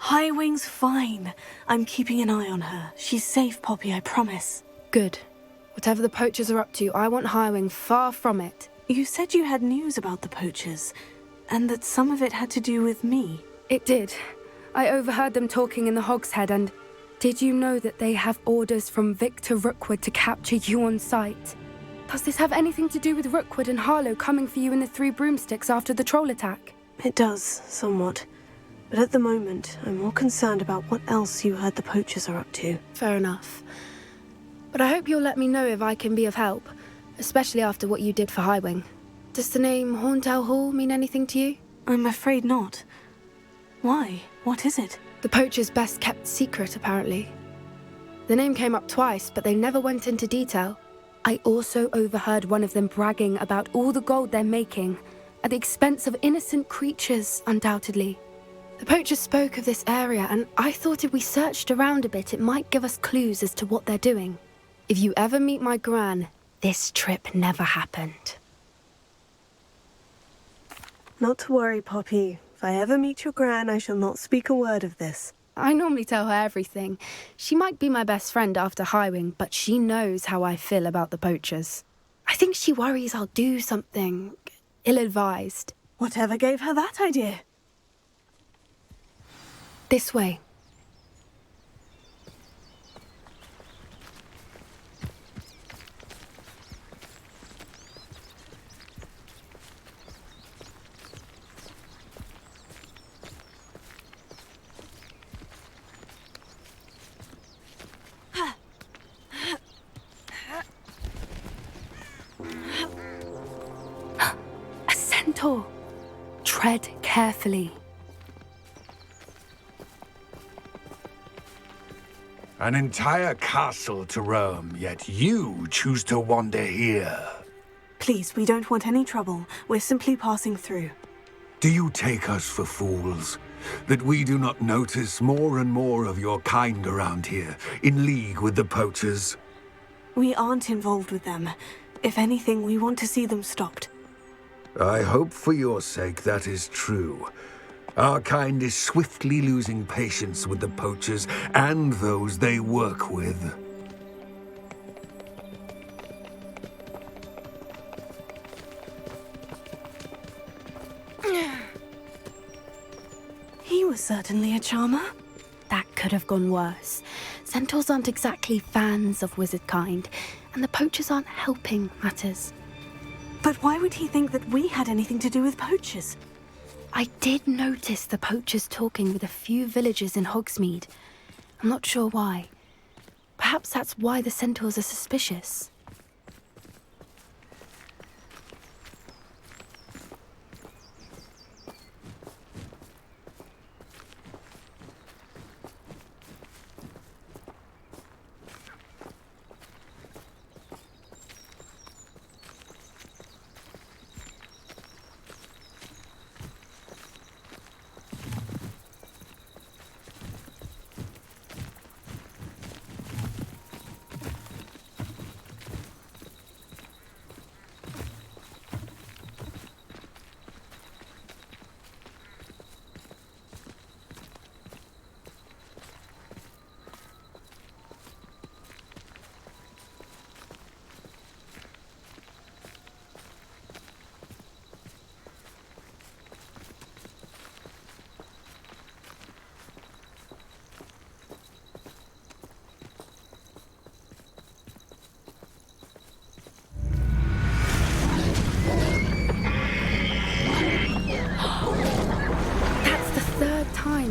Highwing's fine. I'm keeping an eye on her. She's safe, Poppy, I promise. Good. Whatever the poachers are up to, I want Highwing far from it. You said you had news about the poachers, and that some of it had to do with me. It did. I overheard them talking in the Hogshead, and did you know that they have orders from Victor Rookwood to capture you on sight? Does this have anything to do with Rookwood and Harlow coming for you in the Three Broomsticks after the troll attack? It does, somewhat. But at the moment, I'm more concerned about what else you heard the poachers are up to. Fair enough. But I hope you'll let me know if I can be of help, especially after what you did for Highwing. Does the name Horntail Hall mean anything to you? I'm afraid not. Why? What is it? The poachers' best-kept secret, apparently. The name came up twice, but they never went into detail. I also overheard one of them bragging about all the gold they're making, at the expense of innocent creatures, undoubtedly. The poachers spoke of this area, and I thought if we searched around a bit, it might give us clues as to what they're doing. If you ever meet my gran, this trip never happened. Not to worry, Poppy. If I ever meet your gran, I shall not speak a word of this. I normally tell her everything. She might be my best friend after Highwing, but she knows how I feel about the poachers. I think she worries I'll do something ill-advised. Whatever gave her that idea? This way. A centaur. Tread carefully. An entire castle to roam, yet you choose to wander here. Please, we don't want any trouble. We're simply passing through. Do you take us for fools? That we do not notice more and more of your kind around here, in league with the poachers? We aren't involved with them. If anything, we want to see them stopped. I hope for your sake that is true. Our kind is swiftly losing patience with the poachers and those they work with. He was certainly a charmer. That could have gone worse. Centaurs aren't exactly fans of wizard kind, and the poachers aren't helping matters. But why would he think that we had anything to do with poachers? I did notice the poachers talking with a few villagers in Hogsmeade. I'm not sure why. Perhaps that's why the centaurs are suspicious.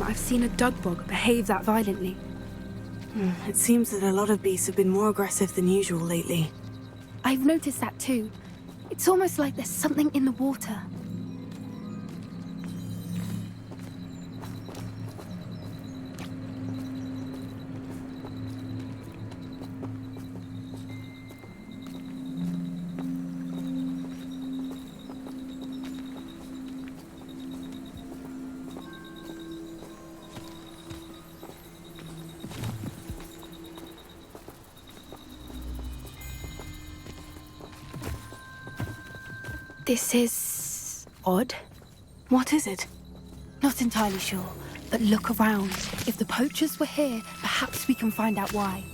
I've seen a dugbog behave that violently. It seems that a lot of beasts have been more aggressive than usual lately. I've noticed that too. It's almost like there's something in the water. This is odd. What is it? Not entirely sure, But look around. If the poachers were here, perhaps we can find out why.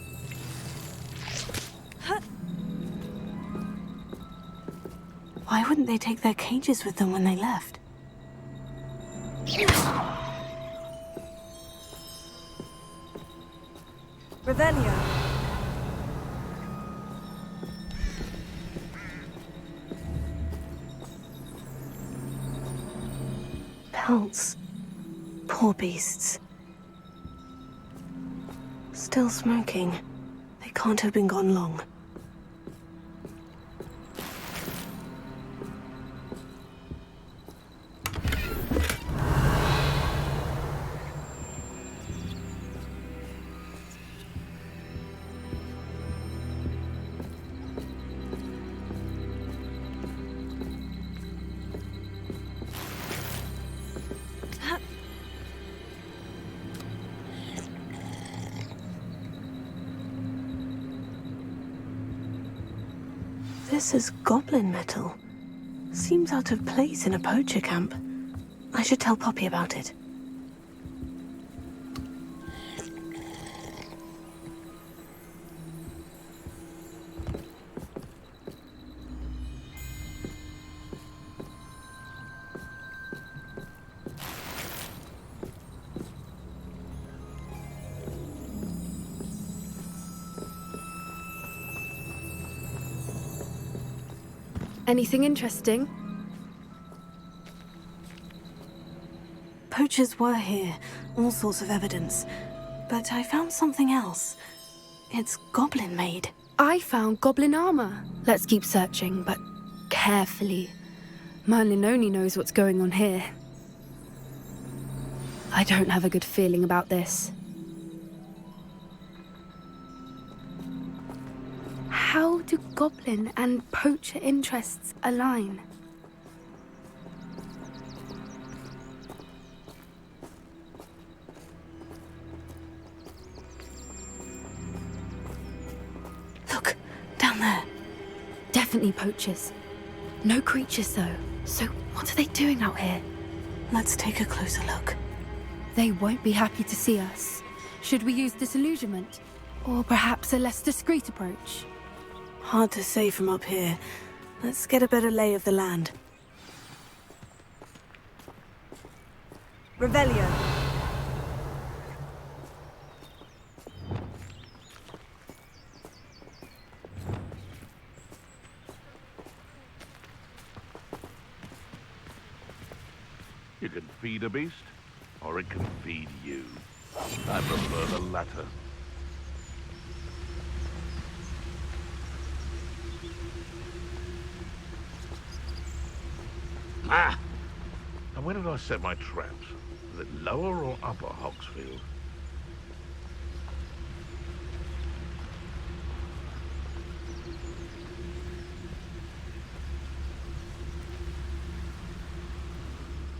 Why wouldn't they take their cages with them when they left? Revelio. Pelts. Poor beasts. Still smoking. They can't have been gone long. This is goblin metal. Seems out of place in a poacher camp. I should tell Poppy about it. Anything interesting? Poachers were here, all sorts of evidence. But I found something else. It's goblin-made. I found goblin armor. Let's keep searching, but carefully. Merlin only knows what's going on here. I don't have a good feeling about this. How do goblin and poacher interests align? Look, down there. Definitely poachers. No creatures, though. So what are they doing out here? Let's take a closer look. They won't be happy to see us. Should we use disillusionment? Or perhaps a less discreet approach? Hard to say from up here. Let's get a better lay of the land. Revelio. You can feed a beast, or it can feed you. I prefer the latter. Ah! And where did I set my traps? Was it lower or upper Hogsfield?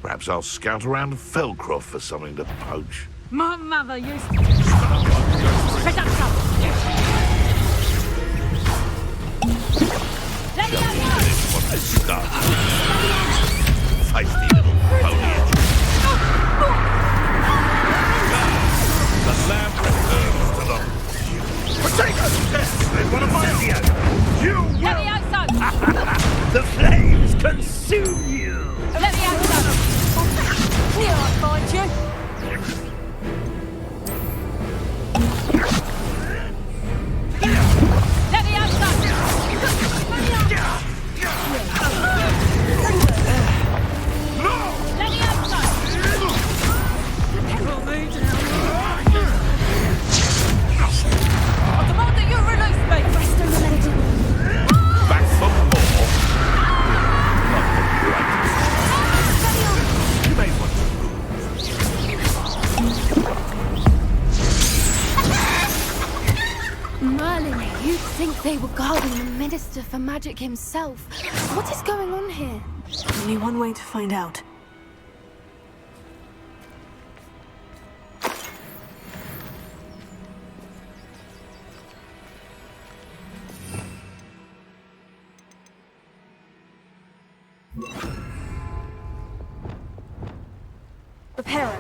Perhaps I'll scout around Felcroft for something to poach. My mother used to... Shut up, son! Let me out! What a start. Feisty little foliage. The lamb returns to the... Potatoes! Yes, they want to find you! You will... Let me out, son! The flames consume you! Let me out, son! Here I find you! Let me out, son! Let me out, son! I demand that you release me! Back for more. You may want to Merlin, you'd think they were guarding the Minister for Magic himself. What is going on here? Only one way to find out. Reparo.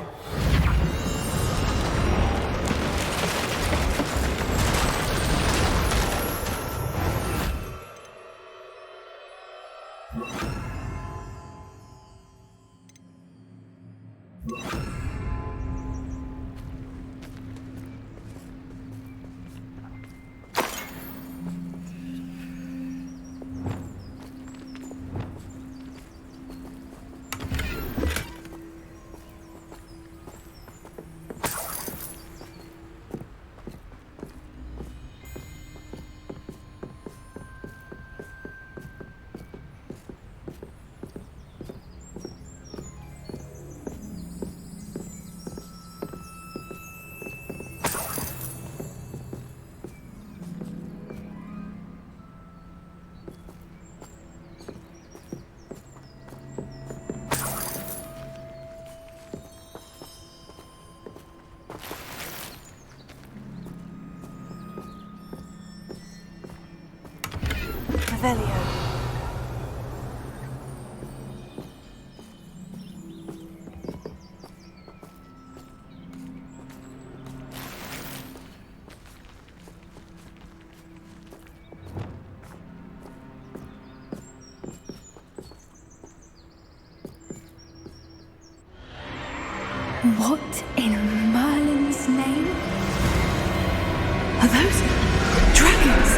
Revelio. What in Merlin's name? Are those dragons?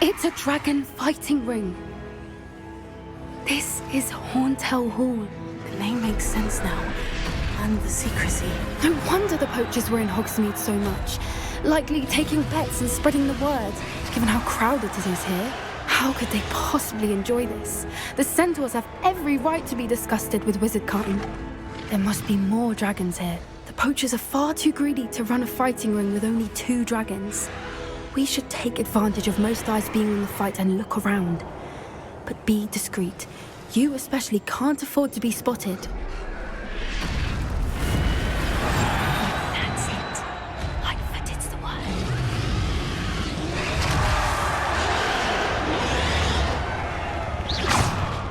It's a dragon fighting ring. This is Horntail Hall. The name makes sense now. And the secrecy. No wonder the poachers were in Hogsmeade so much. Likely taking bets and spreading the word, given how crowded it is here. How could they possibly enjoy this? The centaurs have every right to be disgusted with wizardkind. There must be more dragons here. The poachers are far too greedy to run a fighting ring with only 2 dragons. We should take advantage of most eyes being in the fight and look around. But be discreet. You especially can't afford to be spotted. That's it. Lightfooted's the word.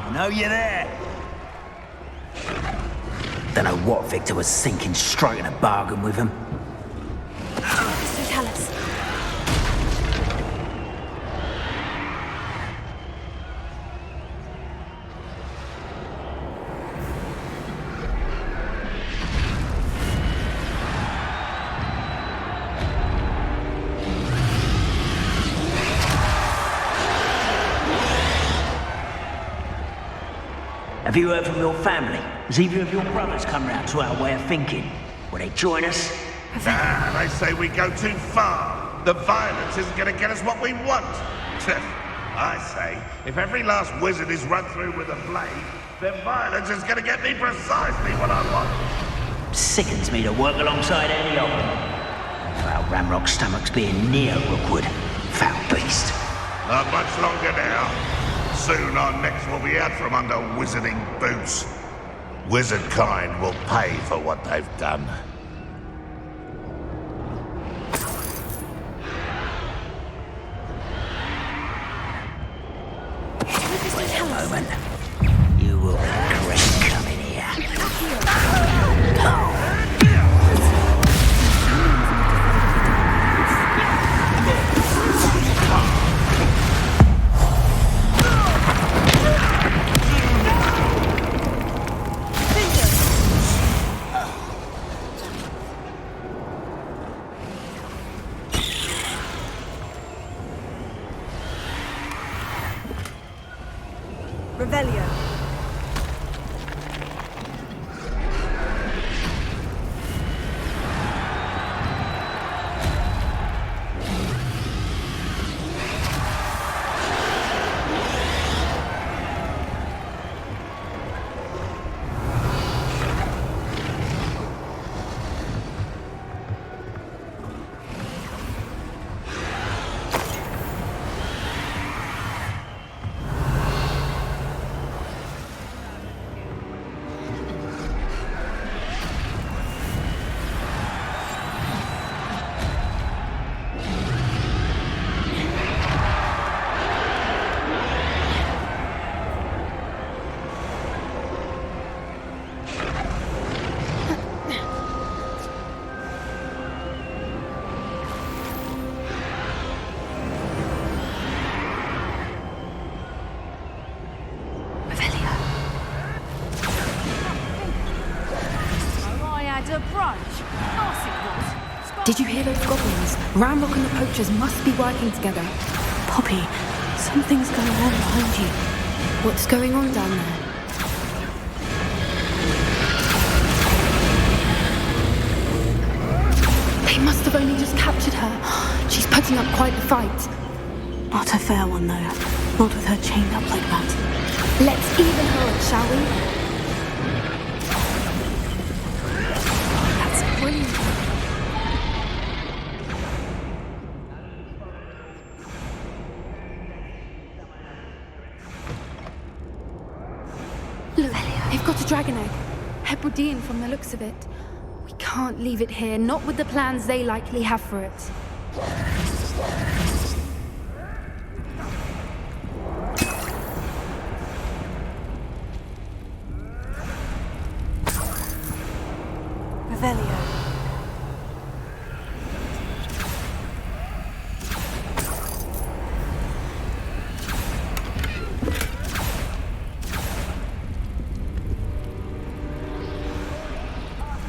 I know you're there. Don't know what Victor was thinking, striking a bargain with him. So tell us. Have you heard from your family? Has either of your brothers come round to our way of thinking? Will they join us? Nah, they say we go too far. The violence isn't going to get us what we want. I say, if every last wizard is run through with a blade, then violence is going to get me precisely what I want. Sickens me to work alongside any of them. Our Ramrock stomachs being near Rookwood. Foul beast. Not much longer now. Soon our necks will be out from under wizarding boots. Wizardkind will pay for what they've done. Wait a moment. You will regret coming here. Revelio. a grudge. Of course it was. Did you hear those goblins? Ramrock and the poachers must be working together. Poppy, something's going on behind you. What's going on down there? They must have only just captured her. She's putting up quite the fight. Not a fair one, though. Not with her chained up like that. Let's even her up, shall we? That's brilliant. Look, they've got a dragon egg. Hebridean from the looks of it. We can't leave it here, not with the plans they likely have for it. Revelio.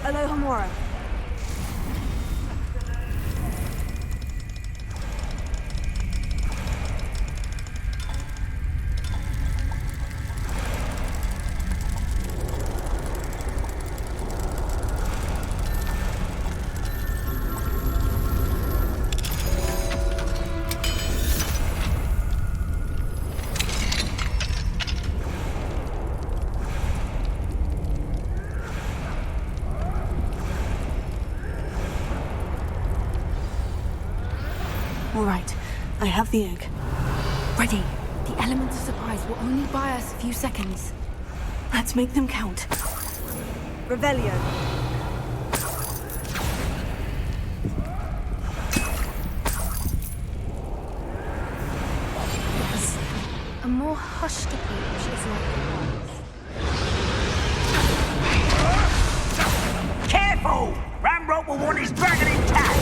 Aloha Mora. All right, I have the egg. Ready. The element of surprise will only buy us a few seconds. Let's make them count. Revelio. A more hushed approach is like Careful! Ramrock will want his dragon intact!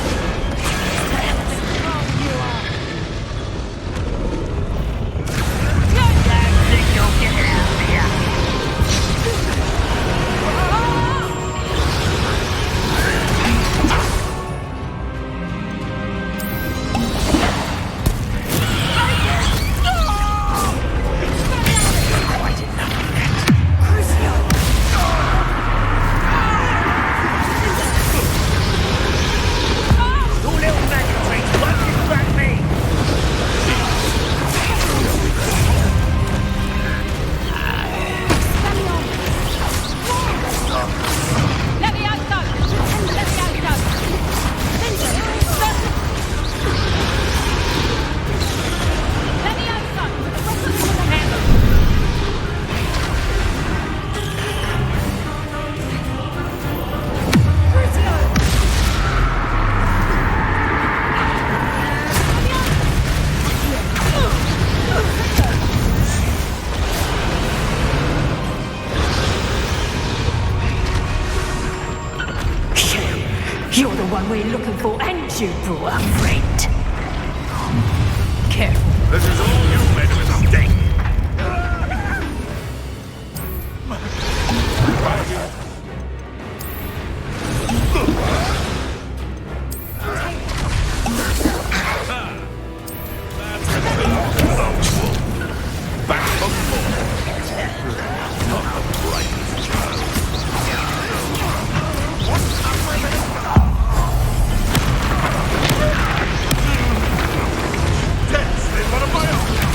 You're the one we're looking for, and you brought a friend. Careful. This is all you made a mistake. Back of not the brightest child. What am I on?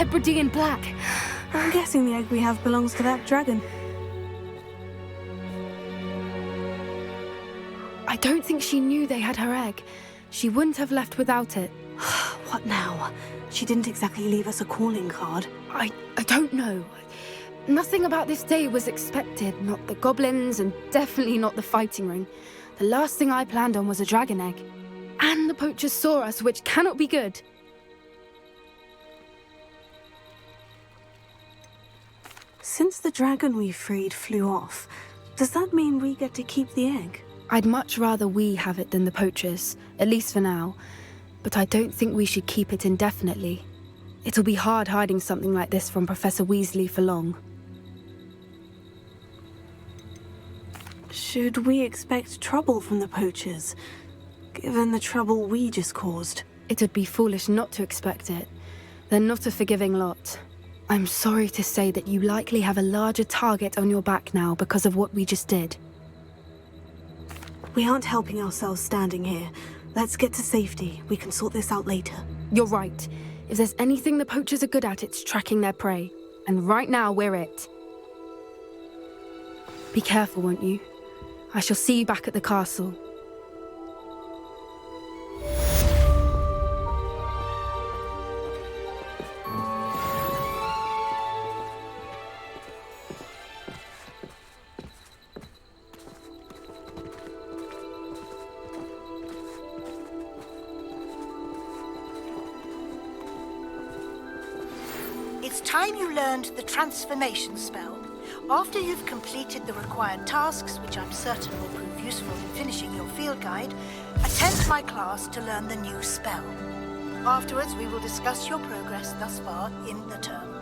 Hebridean black. I'm guessing the egg we have belongs to that dragon. I don't think she knew they had her egg. She wouldn't have left without it. What now? She didn't exactly leave us a calling card. I don't know. Nothing about this day was expected. Not the goblins, and definitely not the fighting ring. The last thing I planned on was a dragon egg. And the poachers saw us, which cannot be good. Since the dragon we freed flew off, does that mean we get to keep the egg? I'd much rather we have it than the poachers, at least for now. But I don't think we should keep it indefinitely. It'll be hard hiding something like this from Professor Weasley for long. Should we expect trouble from the poachers, given the trouble we just caused? It'd be foolish not to expect it. They're not a forgiving lot. I'm sorry to say that you likely have a larger target on your back now because of what we just did. We aren't helping ourselves standing here. Let's get to safety. We can sort this out later. You're right. If there's anything the poachers are good at, it's tracking their prey. And right now, we're it. Be careful, won't you? I shall see you back at the castle. It's time you learned the transformation spell. After you've completed the required tasks, which I'm certain will prove useful in finishing your field guide, attend my class to learn the new spell. Afterwards, we will discuss your progress thus far in the term.